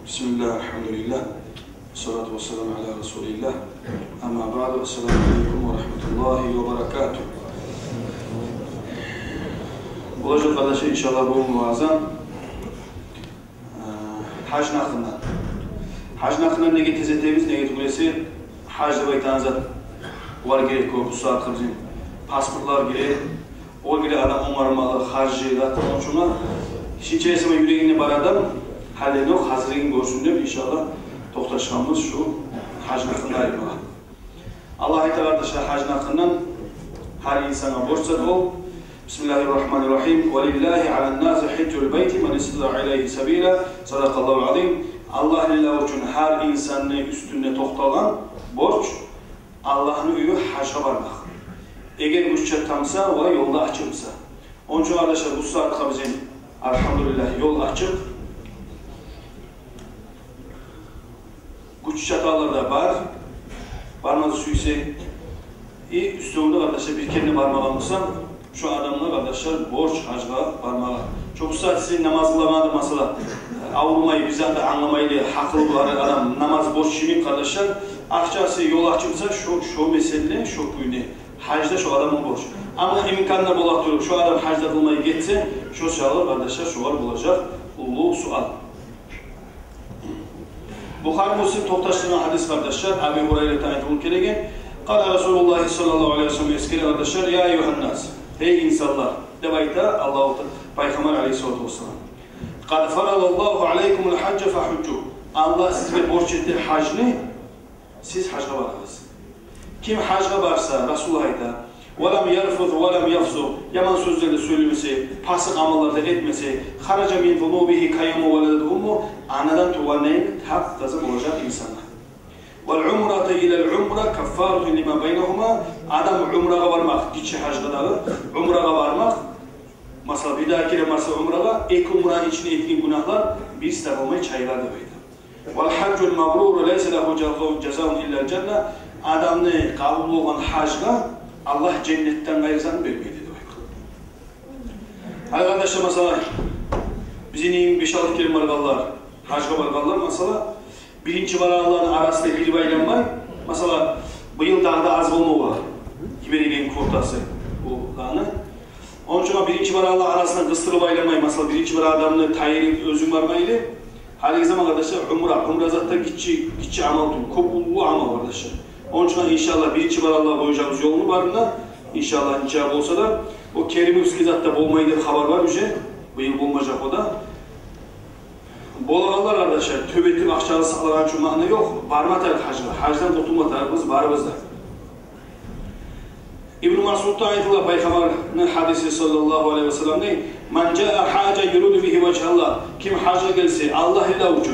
Bismillah, elhamdülillah. Salatu vesselamu ala Resulillah. Amma ba'du. Esselamu aleyküm ve rahmetullahi ve berekatuhu. Olacak kardeşler inşallah bu muazzam hac nakından. Hac nakından ne getireceğiz, ne getirmesi? Hacda baytanızda var gerek bu saat bizim pasportlar gerek. O bile adam umarmalı harcıyla tanışına. İşin içerisinde yüreğine bar adam halini yok, hazırlığını görsün diye inşallah toxtaşqanımız şu hac nakından ayrılmalı. Allah-u Teala kardeşler hac nakından her insana borçlu ol. Bismillahirrahmanirrahim. وَلِلَّهِ عَلَى النَّاسِ حِجُّ الْبَيْتِ مَنِ اسْتَطَاعَ إِلَيْهِ سَبِيلًا Sadaqallahu azim. Allah lillahi için her insanın üstünde toxtalan borç Allah'ın üyü hacca barmaq. Eğer güççe tamsa ve yolda açılsa. Onun için arkadaşlar bu saatte bizim elhamdülillah yol açık. Güç çatallarda var. Barmazı suyse üstünde arkadaşlar bir kendi barmağımızdan şu adamlar arkadaşlar borç hacga barmağı. Çok saat sizin namaz kılamadı mesela. Avrumayı bizden de anlamayı haklı bu adam namaz borç kimin kardeşler. Akçası yol açılsa şu mesele şu günü. Hacda şu adamın borç. Ama imkanlar bulaktırıp şu adam hacda kılmayı geçse şu çağlar kardeşler şu var bulacak. Ulu sual. Bukhari Müslim toxtaştığına hadis kardeşler. Abi Hureyre'den ayetuluk keregen. Kala Resulullah sallallahu aleyhi ve sellem eskeri kardeşler. Ya eyyuhannas. Ey insanlar. Debayta Allah-u Peygamber aleyhissalatu vesselam. Kad faralallahu aleykumul hacca fahüccu. Allah size borç etti hacını. Siz hacga varınız. Kim hacga varsa Resulullah ayta. وَلَمْ يَرْفُذْ وَلَمْ يَفْزُ Yaman sözleri söylemesi, pasık amallarda etmesi, خَرَجَ مِنْ ذُنُوبِهِ كَيَّمُ وَلَدُهُمُ Anadan tuvanayın taptazım olacak insanlar. وَالْعُمْرَةَ إِلَى الْعُمْرَةِ كَفَّارُةٌ لِمَا بَيْنَهُمَا Adam umrağa varmak, gitçi hacga dağı, umrağa varmak, mesela bir dahaki varsa umrağa, ek umra içine etkin günahlar, biz takılmayı çaylar da beydi. وَالْحَجُّ الْمَبْرُورُ لَيْسَ لَهُ جَزَاءٌ إِلَّا الْجَنَّةِ Adamını kabul olan hacga Allah cennetten gayrısını vermeydi demek. Arkadaşlar mesela bizim 5-6 kere margallar, hacga margallar mesela birinci varalların arasında bir bayram var. Mesela bu yıl daha da az olma var. Kiberi'nin kurtası bu dağını. Onun için birinci varallar arasında kıstırı bayramay. Mesela birinci var adamını tayyip özüm varmaydı. Hali zaman arkadaşlar umra zaten gitçi amal tüm. Kopullu amal arkadaşlar. Onun için inşallah birinci var Allah'a koyacağımız yolunu barında inşallah icabı olsa da o Kerim-i Üskizatta bolmayı da haber var bir bu yıl olmayacak o da. Bolağanlar arkadaşlar töbetli akçalı sağlanan şu mağına yok. Barma tarif hacılar. Hacdan kurtulma tarifimiz barımızda. İbn-i Masud'da ayetullah Peygamber'in hadisi sallallahu aleyhi ve sellem ne? Man ca'a haca yurudu bihi vechallah. Kim hacca gelse Allah illa uçur.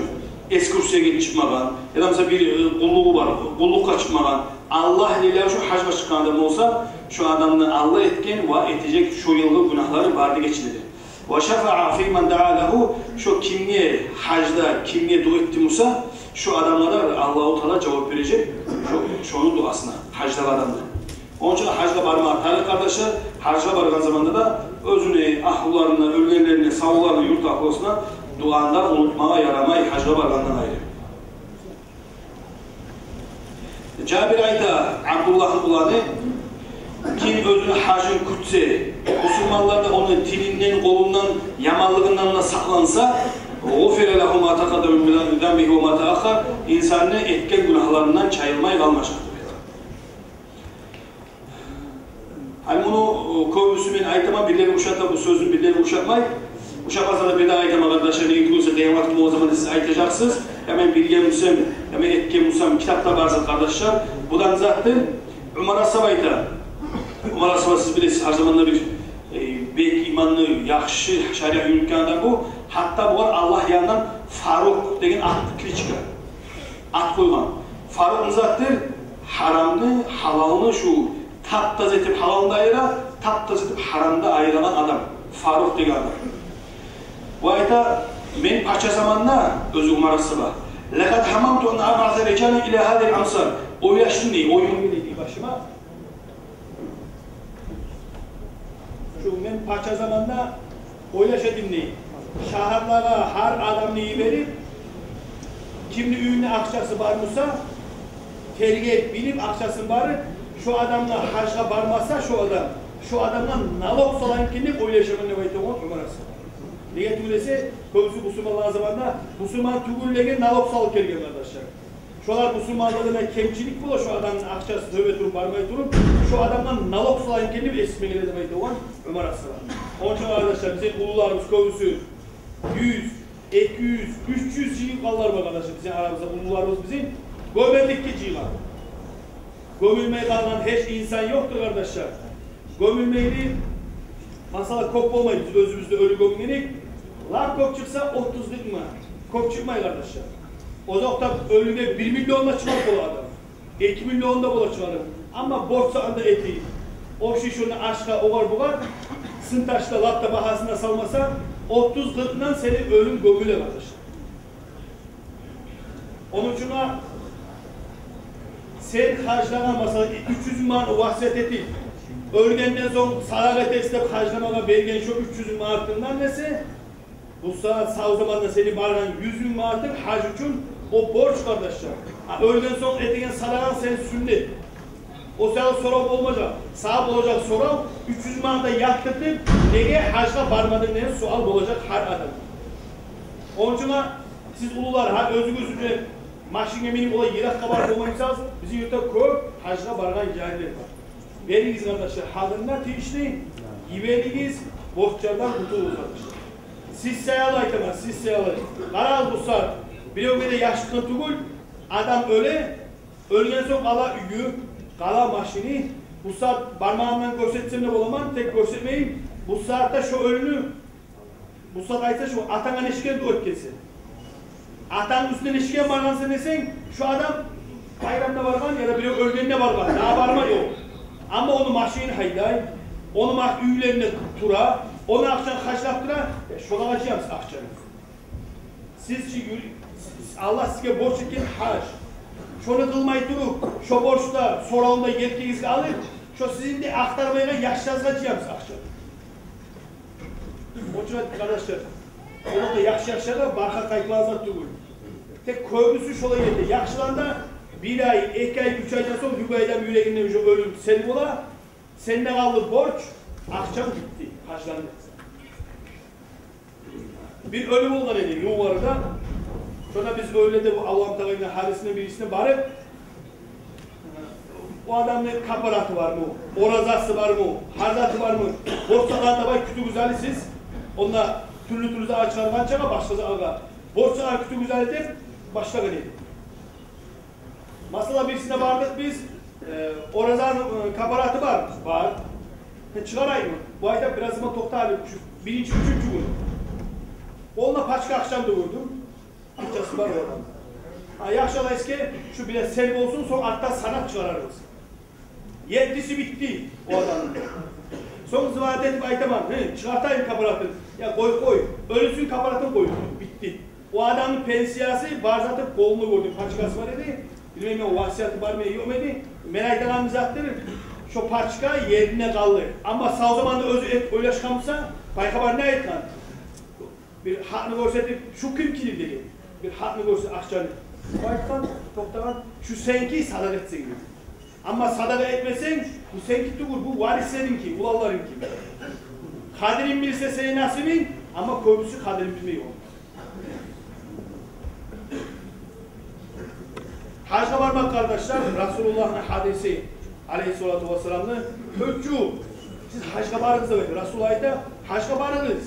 Ekskursiya gelip çıkmadan ya da mesela bir kulluğu var, kullukla çıkmadan Allah ile şu hacga çıkan adam olsa şu adamın Allah etken ve edecek şu yıllık günahları vardı geçilir. Ve şefa'a fi men da'a lehu şu kimliğe hacda kimliğe dua etti Musa şu adamlara Allah-u Teala cevap verecek şu onun duasına hacda adamlar. Onun için hacda barmağı tarih kardeşler hacda bargan zamanda da özünü, ahullarını, ölgenlerini, sağlarını, yurt ahlosuna duandan unutmaya yaramayı hacda bargandan ayrı. Cabir ayda Abdullah'ın ulanı kim özünü hacın kutse, Müslümanlar da onun tilinden, kolundan, yamanlığından da saklansa غُفِرَ لَهُ مَا تَقَدَمُ مِنْ ذَنْبِهِ وَمَا تَأَخَّرَ insanın etken günahlarından çayılmayı kalmayacaktır. Hani bunu köprüsü ben aytama birileri uşakta bu sözü birileri uşakmayı uşakmazsa da bir daha aytama kardeşler ne gidiyorsa deyamat gibi o zaman siz aytacaksınız. Hemen bilge müsem, hemen etken müsem kitapta varsa kardeşler. Budan zaten Umar As-Sabay'da Umar As-Sabay siz bilirsiniz her zamanda bir belki imanlı, yakşı, şariat yürütkenler bu. Hatta bu var Allah yanından Faruk degen atlı çıkar. At koygan. Faruk'un zaten haramını, halalını şu taptaz etip halalında ayıra, taptaz etip haramda ayıran adam. Faruk degen adam. Bu ayda men paça zamanla özü Umar As-Sabay. لَقَدْ حَمَمْتُ اَنْ اَبْعَثَ رِجَالًا اِلَى هَذِي الْاَمْصَارِ O yaşlı değil, o yönü değil başıma. Şu men paça zamanla o yaşa dinleyin. şehirlara her adamını verip kimli ünlü akçası varmışsa tergip bilip akçasını varıp şu adamla hacga barmasa şu adamdan nalog salankinlik oylaşımını baytı o umarası. Neye tüylese köpüsü Müslümanlar zamanında Müslüman tügüllege nalog salıp gelgen arkadaşlar. Şolar Müslümanlarına kemçilik bula şu adamın akçası tövbe durup barmay durup şu adamdan nalog salankinlik esmeleri baytı o umarası. Onun için arkadaşlar bizim ulularımız köpüsü 100, 200, 300 yıllar var arkadaşlar bizim aramızda ulularımız bizim gömüldükki cihlar. Gömülmeye kalan hiç insan yoktur kardeşler. Gömülmeyi masala kop olmayı biz özümüzde ölü gömülmeyi lar kop çıksa 30 mı? Kop çıkmayı kardeşler. O zaman ölüde 1 milyonla çıkar bol adam. 2 milyonda bol çıkarım. Ama borçsa anda eti. O şişonu aşka ogar bugar sıntaşta lapta bahasına salmasa 30-40'dan seni ölüm gömüle kardeşler. Onun için sen harclanan mesela 300 man vahset etti. Ölgenden sonra salavet estep harclamaya bergen şu 300 manatından nesi? Bu saat sağ zamanda seni bargan 100 manatın hac için o borç kardeşler. Ölgen sonra etigen salagan sen sünnet. O sana sorav olmayacak. Sahip olacak sorav 300 manata yaktırtıp neye hacla barmadın diye sual olacak her adam. Onun için siz ulular özünüzce maşin eminim olay yırak kabar olmayınsanız bizi yurtta köp hacla bargan cahiller var. Veriniz kardeşler, halında tişleyin, yiveriniz, borçlardan kurtuluruz arkadaşlar. Siz seyalaytınız, siz seyalayın. Karal bu saat, bir ömrede yaşlıkın tugul, adam ölgen sonra kala üyü, kala maşini, bu saat parmağımdan görsetsem de olamam, tek görsetmeyin. Bu saatte şu ölünü, bu saat aysa şu atana neşken de ötkesi. Atanın üstüne neşken vargansa desen, şu adam bayramda vargan ya da bir ölgenine vargan, daha varma yok. Ama onu maşini hayday, onu üylerine tura, onu akşam kaçlaptıra, şola açacağız akşam. Allah size borç etken hac. Şunu kılmayı durup, şu borçta soralında yetkinizi alır, şu sizin de aktarmaya yaşlarınızı açacağız akşam. Onun için arkadaşlar, onu da yaşlarda barka kayıklarınızı durur. Tek köprüsü şola geldi. Yaşlarında 1 ay, 2 ay, 3 aydan sonra Hübeyden yüreğinden ölüm senin ola, sende kaldı borç, akşam gitti, haçlandı. Bir ölüm oldu dedi, Nuvar'da. Sonra biz öyle de bu Allah'ın Teala'nın hadisine birisine barıp, o adamın kaparatı var mı, orazası var mı, harzatı var mı, borçalar da var, kütü güzeli siz, onunla türlü açılan çaba başladı alga. Borçalar kütü güzel edip, başla geliyor. Masala birisine vardık biz, orazan kaparatı var. Çıkarayım mı? Bu ayda biraz zaman tokta alıp, birinci, üçüncü gün. Onunla paçka akşam da vurdum. Bütçesi var oradan. Yaşalı eski, şu bile selvi olsun, sonra hatta sanat çıkarırız. Yeddisi bitti o adamın. Son zıvaret edip aytamam, çıkartayım kaparatın. Ya koy, ölüsün kaparatın koy, bitti. O adamın pensiyası barzatıp kolunu vurdu, paçkası var dedi. Bilmem o vasiyatı var mı yok dedi. Meraklanımız attırır. Şu paçka yerine kalır. Ama sağ zamanda özü et öyle çıkamsa, paykabar ne et lan? Bir hakkını görsetip, şu kim kilir dedi. Bir hakkını görse akçanı. Baykan, toktakan, şu senki sadaka etsin gibi. Ama sadaka etmesen, bu senki tugur, bu varislerinki, ulallarınki. Kaderin bilse senin nasibin, ama köprüsü kaderin bilmeyi olmaz. Hacca varmak kardeşler, Resulullah'ın hadisi aleyhissalatu vesselam'ın hüccü. Siz hacca varınız da bakın, Resulullah'a da hacca varınız.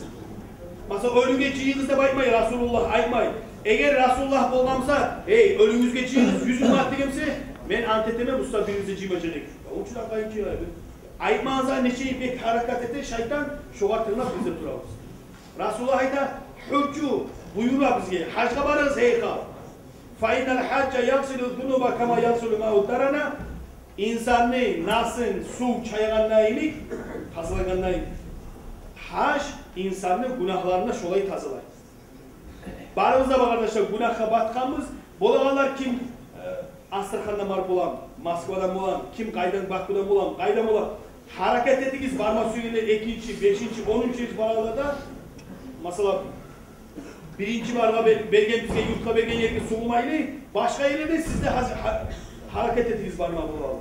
Mesela ölü geçiğiniz de bakmayın, Resulullah aytmayın. Eğer Resulullah olmamsa, ölünüz geçiğiniz 100 manat diyemse, ben anteteme Mustafa birinize cimacılık. O için akayım ki aytmanıza neçeyi pek hareket ete şeytan şoğa tırnak bize duramaz. Resulullah'a da hüccü buyurlar bizge, hacca varınız heyka. فَاِنَّ الْحَجَّ يَغْسِلُ الذُّنُوبَ كَمَا يَغْسِلُ مَا اُدَّرَنَا İnsanı nasıl su çayağına ilik, tazılağına ilik. Hac, insanın günahlarına şolayı tazilayır. Barımızda bak arkadaşlar, günahka batkanımız, bolağanlar kim Astrahan'da marp olan, Moskva'dan olan, kim Qaydan Bakü'den olan, Qaydan olan, hareket ettiğiniz barma suyuyla 2. 5. 10. bağlarda, mesela birinci barga bergen bizge yurtka bergen yerge soğumaylı, başka yerlerde siz de hareket etiniz barma bu Allah.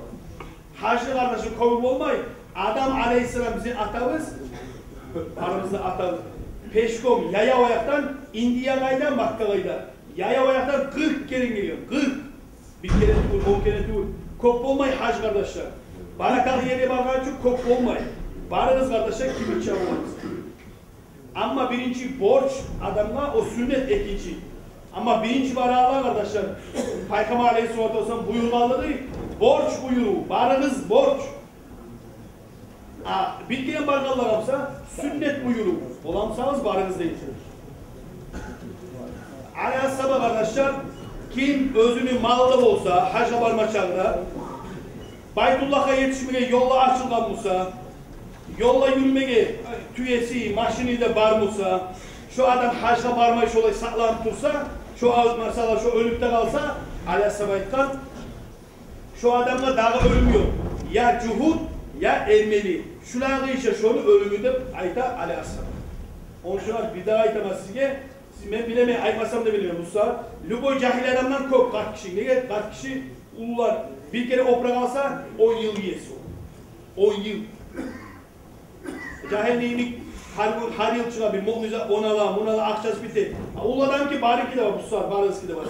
Hacı kardeşim kovul olmay. Adam aleyhisselam bizim atamız, aramızda atamız. Peşkom yaya ayaktan Indiya'dan Bakkalay'da. Yaya ayaktan 40 kere geliyor. 40. Bir kere tur, 10 kere tur. Kop olmay hacı kardeşler. Barakalı yere bakan çok kop olmay. Barınız kardeşler kimi çabalamayız. Ama birinci borç adamla o sünnet ikinci. Ama birinci barağlar kardeşler. Peygamber Aleyhisselatü Vesselam buyurmaları borç buyuru. Barınız borç. Bir kere barakalar yapsa sünnet buyuru. Olamsanız barınız değilsiniz. Aleyhisselam kardeşler kim özünü malda olsa hacca barma çağında Baytullah'a yetişmeye yolla açılgan olsa yolla yürümeye tüyesi, maşini de barmursa, şu adam hacca barmayış olayı sağlam tursa, şu mesela şu ölüpte kalsa, Aleyhisselam aytkan, şu adamla daha ölüm yok. Ya cuhud, ya ermeli. Şuları işe şunu ölümü de ayta Aleyhisselam. Onun için bir daha aytamaz sizge, ben bilemeyim, aytmasam da bilmiyorum bu saat. Lübo cahil adamdan kop, kaç kişi, ne kaç kişi ulular. Bir kere opera kalsa, 10 yıl yiyesi o. 10 yıl. Cahilliğini her yıl çıkabilir, mu'mize onala, akçası bitir. O adam ki bari ki de var, bu saat, bari ki de var.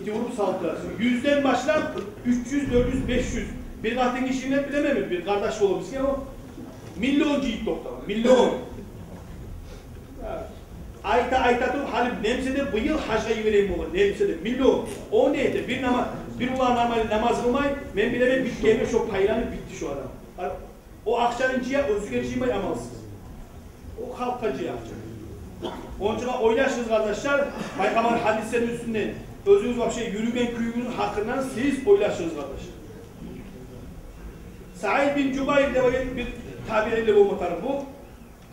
İki vurup saltılar. 100'den başlar, 300, 400, 500. Bir katın kişiyle bilemem, bir kardeş olmuş ki ama milyon cilt doktor, milyon. Ayta dur, halim nemsede bu yıl hacca vereyim olur, nemsede, milyon. O neydi? Bir ulan namaz kılmay, ben bilemem, bir kelime şu paylanıp bitti şu adam. O akşamıncıya özgürcüğüme amalsız. O halkacı yapacak. Onun için oynaşınız kardeşler, Peygamber hadislerin üstünden özünüz bir şey yürüyen kuyunun hakkından siz oynaşınız kardeşler. Said bin Cübayr de bir tabiriyle bu muhtarım bu.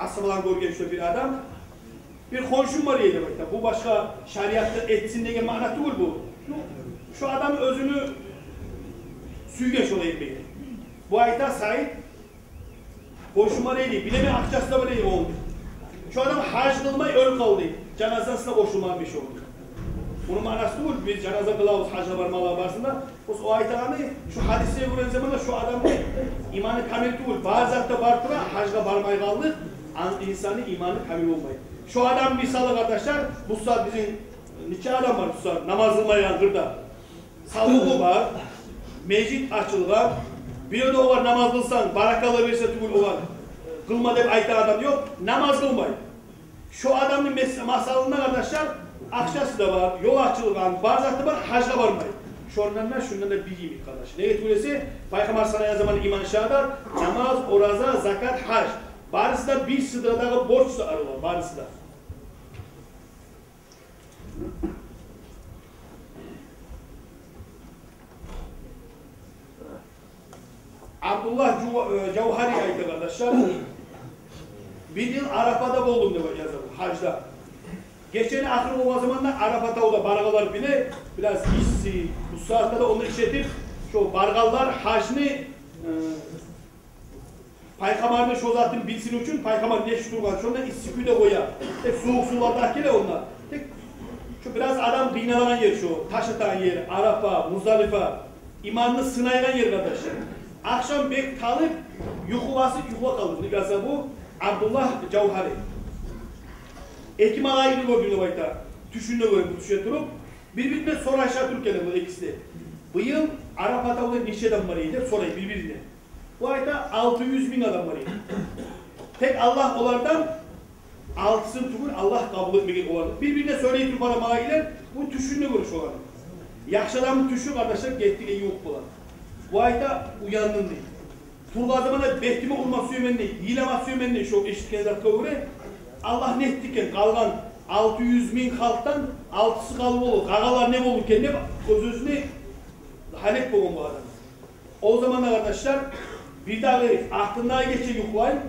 Asırlan görgen şu bir adam. Bir konşum var yedi bakta. Bu başka şariatta etsin diye mana değil bu. Şu adam özünü süygeç olayım beni. Bu ayta Said boşuma neydi? Bileme akçası da böyle oldu. Şu adam hac kılmayı öl kaldı. Cenazasına boşulman bir şey oldu. Bunun manası değil. Biz cenaze kılavuz hacca varmalar varsında. O ayetlerini şu hadiseye göre zamanda şu adamın imanı kamil değil. Bazen bartıra hacca varmayı kaldı. İnsanın imanı kamil olmayı. Şu adam misalı kardeşler, bu saat bizim niçe adam var bu saat? Namaz kılmayan kırda. Sağlığı var, mecid açılır. Bir de o var namaz kılsan, barakalı verirse tübül o var. Kılma deyip ayta adam yok, namaz kılmayın. Şu adamın masalında kardeşler, akşası da var, yol açılgan, barzatı var, hacca varmayın. Şundan da bir gibi kardeş. Ne getirmesi? Peygamber sana zaman iman şahadar, namaz, oraza, zakat, hac. Barısı da bir sıdradağı borç da arıyorlar, barısı da. Abdullah Cevhari aydı kardeşler. Bir yıl Arafat'ta buldum diyor yazalım, hacda. Geçen ahir o zamanlar Arafat'ta o da bargalar bile biraz işsi, bu saatte de onu işletip şu bargallar hacını Peygamber'in şu zatını bilsin için Peygamber ne şu durgan şunda istikü de koya. Tek soğuk sulardaki de onlar. Tek şu biraz adam kıynalan yer şu, taşıtan yer, Arafa, Muzdalifa, imanını sınayan yer kardeşler. Akşam bek kalıp yuva kalır. Nigasa bu Abdullah Cevhari. Ekim ayını gördüğünde bayta. Tüşünde böyle bu tüşe durup birbirine sonra aşağı Türkiye'de bu ikisi de. Bu yıl Arafat'ta olan nice adam var iyidir, sonra birbirine. Bu ayda 600.000 adam var iyidir. Tek Allah onlardan 6'sını tukun Allah kabul etmeyecek olanı. Birbirine söyleyip Türk'e malakiler bu tüşünde görüş olanı. Yaşadan tüşü kardeşler gettiği yok olan. Bu ayda uyandın değil. Turgaz zamanda behtime olmak suyumen değil, yilemek suyumen değil şu eşitkenler göre. Allah ne ettikken kalgan 600.000 halktan 6'sı kalıp olur. Kagalar ne olurken ne gözüne halek boğun bu adam. O zaman arkadaşlar bir daha aklından geçen yuklayın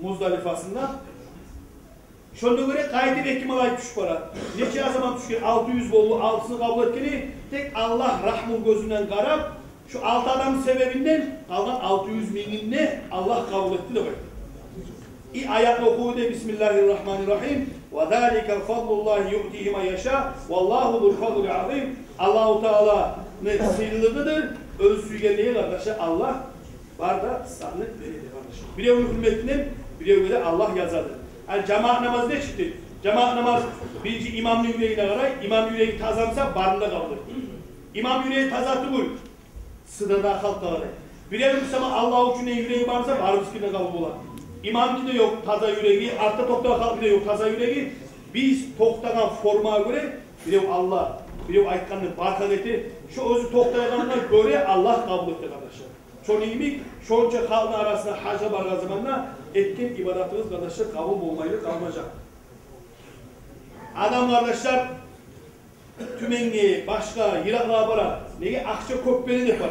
Muzdalifasında. Şöyle göre kaydı Ekim alay tuş para. Neçe zaman tuşken 600 bolu 6'sını kabul etkili tek Allah rahmul gözünden karab şu 6 adamın sebebinden kalan 600.000'in ne Allah kabul etti de böyle. Ayakla okudu de Bismillahirrahmanirrahim. وَذَٰلِكَ فَضْلُ اللّٰهِ يُؤْتِهِ مَا يَشَاءُ وَاللّٰهُ ذُو الْفَضْلِ الْعَظِيمِ. Allah-u Teala'nın sıyrılığıdır. Öz süygenliği kardeşler Allah var da sanlık verir kardeşler. Birev hürmetinin birev de Allah yazadır. Yani cemaat namazı ne çıktı? Cemaat namaz birinci imamın yüreğine karay, imam yüreği tazamsa barında kalır. İmam yüreği tazatı bul. Sırada halk karay. Birev Müslüman Allah için yüreği varsa barımızkine kabul olar. İmam de yok taza yüreği, artta tokta halk de yok taza yüreği. Biz toktagan formaya göre birev Allah, birev aytkanın barkadeti, şu özü toktaganına göre Allah kabul etti kardeşler. Çoğun iyimik, şonca halkın arasında hacca barga zamanla etken ibadatınız kardeşler kabul olmayla kalmayacak. Adam kardeşler tümenge, başka, yıraklığa bara, neye akça kopbeli de para.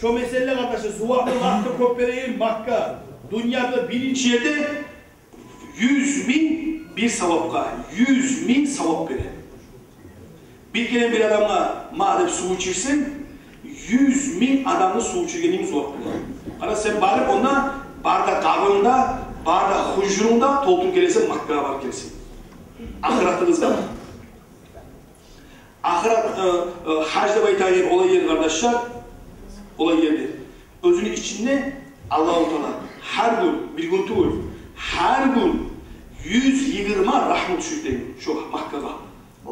Şu mesele kardeşler, suvaklı akça kopbeli Makka, dünyada birinci yerde 100.000 bir savapka, 100.000 savap verir. Bir kere bir adamla madem su içirsin, 100.000 adamla su içirgenimiz zor. Ana sen bari ona barda kabında, barda huzurunda toltun gelirse Makka'ya var gelsin. Ahiratınız da var. Ahirat, hacda baytayın olay yeri kardeşler, olay yeri. Özünün içinde Allah-u Teala her gün, bir gün değil, her gün 120 rahmet şükreyin şu Makka'da.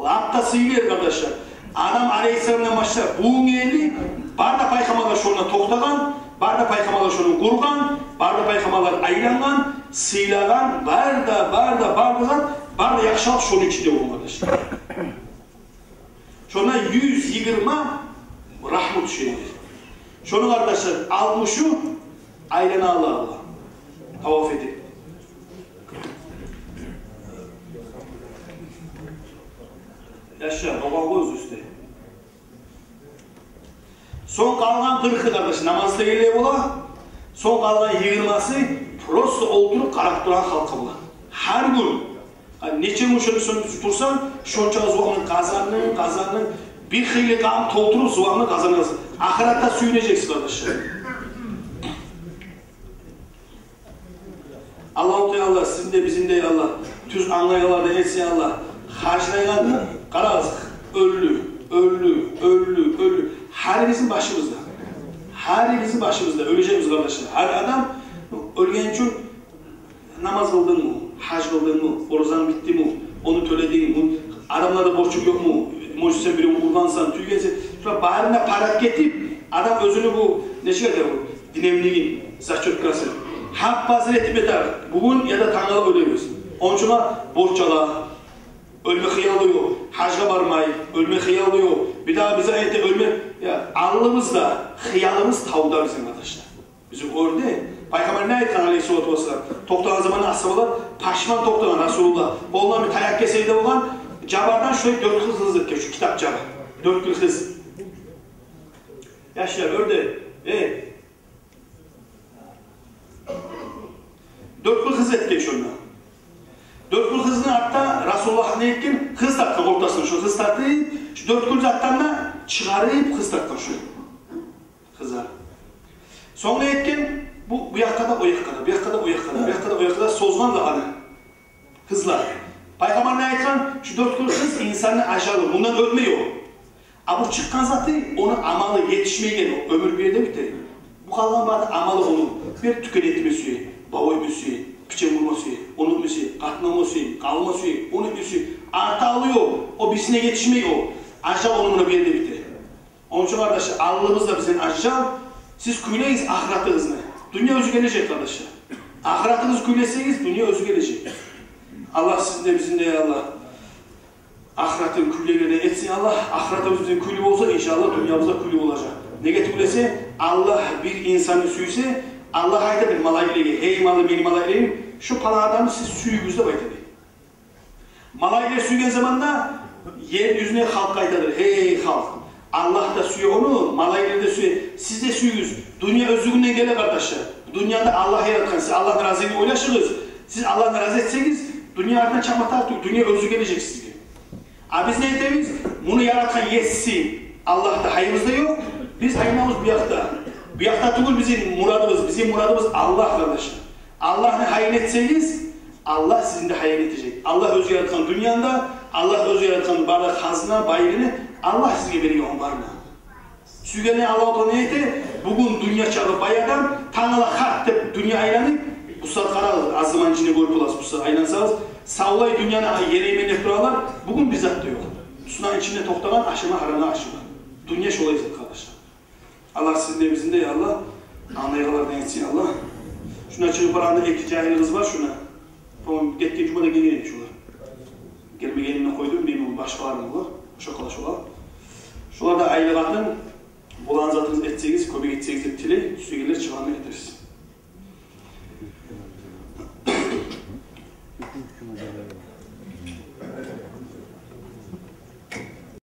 Laptasıyla kardeşler. Adam Aleyhisselam'la başlar buğun geldi, barda paykamalar şununla toktagan, barda paykamalar şunun kurgan, barda paykamalar aylangan, sıylagan, barda yakşal şunun içinde olun kardeşler. Şuna 120 rahmet şükreyin. Şunu kardeşler 60'ı aylana Allah. Tavaf edin. Yaşa, baba koyuz üstte. Son kalan 40'ı kardeş, namazda geliyor ola. Son kalan 20'sı prosto olduğunu karak duran halka bulan. Her gün, neçe muşunu tutursan, şonça zuağını kazanın, bir hıylı kağım tolturup zuağını kazanırsın. Ahiratta suyuneceksin kardeşler. Allah-u Teala sizin de bizim de Allah, tüz anlayalar da etsin Allah. Harçlayan karazık, ölü. Her bizim başımızda. Her bizim başımızda. Öleceğimiz kardeşler. Her adam ölgen için namaz kıldın mı? Hac kıldın mı? Orzan bitti mi? Onu töledin mi? Adamlarda borçun yok mu? Mocise biri kurbansan, tüygensen. Şuna bağrına parak getirip adam özünü bu ne şey der bu? Dinevliğin, zahçötkası. Hak vaziyeti beter. Bugün ya da Tanrı'la ölüyoruz. Onun için borç ala. Ölme hıyalıyor, hacca varmayı, ölme hıyalıyor. Bir daha bize ayette ölme, ya alnımızda, hıyalımız tavda bizim arkadaşlar. Bizim orada, Peygamber ne ayetken aleyhissalatu vesselam, toktanan zamanı ashabalar, paşman toktanan Resulullah, ondan bir tayak keseydi olan, cabardan şöyle 4 hızlık geçiyor, kitap cabar. 4 hız. Yaşlar öyle, 4 hız et geçiyor ondan. 4 kul hızını hatta Resulullah ne etkin? Hız takkan ortasını şu hız taktayıp, şu 4 kul zattanla çıkarayıp hız takkan şu hızlar. Sonra etkin bu yakada o yakada, bu yakada o yakada, bu yakada o yakada sozman da hani hızlar. Peygamber ne etken? Şu 4 kul hız insanı aşağı, bundan ölmüyor. Ama bu çıkan zatı onun amalı yetişmeye geliyor, ömür bir yerde bitti. Bu kalan vardı amalı onun bir tüketmesi, bavoyması, piçe vurması, onun müziği, katlaması, kalması, onun müziği, arta alıyor, o bisine yetişmiyor, aşağı onunla bir yerde bitti. Onun için arkadaşlar, Allah'ımız da bizim aşağı, siz kuyleyiz ahiratınız ne? Dünya özü gelecek arkadaşlar. Ahiratınız kuyleseyiz, dünya özü gelecek. Allah sizin de bizim de ya Allah. Ahiratın küllerini etsin Allah, ahiratımız bizim külü olsa inşallah dünyamızda külü olacak. Negatiflese, Allah bir insanı süyse, Allah aytadır malaylığı, hey malı benim malaylığı, şu pala adamı siz suyunuzda baytadır. Malaylığı suygen zamanla yeryüzüne halk aytadır, hey halk. Allah da suyu onu, malaylığı da suyu, siz de suyunuz. Dünya özlüğünden gelir kardeşler. Dünyada Allah yaratkan, siz Allah'ın razılığını oylaşırız. Siz Allah'ın razı etseniz, dünya ardından çakma tartıyor, dünya özlü gelecek size. Biz ne edemiz? Bunu yaratan yetsin. Allah'ta hayımızda yok, biz hayımamız bu yakta. Bu yakta değil bizim muradımız Allah kardeşler. Allah ne hayır etseniz, Allah sizin de hayal edecek. Allah özü yaratkan dünyanda, Allah özü yaratkan bardak hazına, bayrını, Allah sizge bergen on barına. Sügene Allah ne eti? Bugün dünya çağı bayadan, tanala hak dep dünya aylanıp, bu saat karalır, az zaman içine görüp olasın, bu saat aylansanız, savlay dünyanın yereğime nefralar, bugün bizzat da yok. Sunağın içinde toktalan aşama harana aşıma. Dünya şolayız arkadaşlar. Allah sizin de bizim de ya Allah, anlayıqalardan etsin Allah. Şuna çıkıp baranda ekli cahil kız var şuna. Tamam, gittiği cumada gelin şular. Gelme gelinine koydum, benim başkalarına var. Şokalaş ola. Şularda aylıqatın, olan zatınız etseniz, köpek etseniz de tili, sügeler çıkanını getiririz.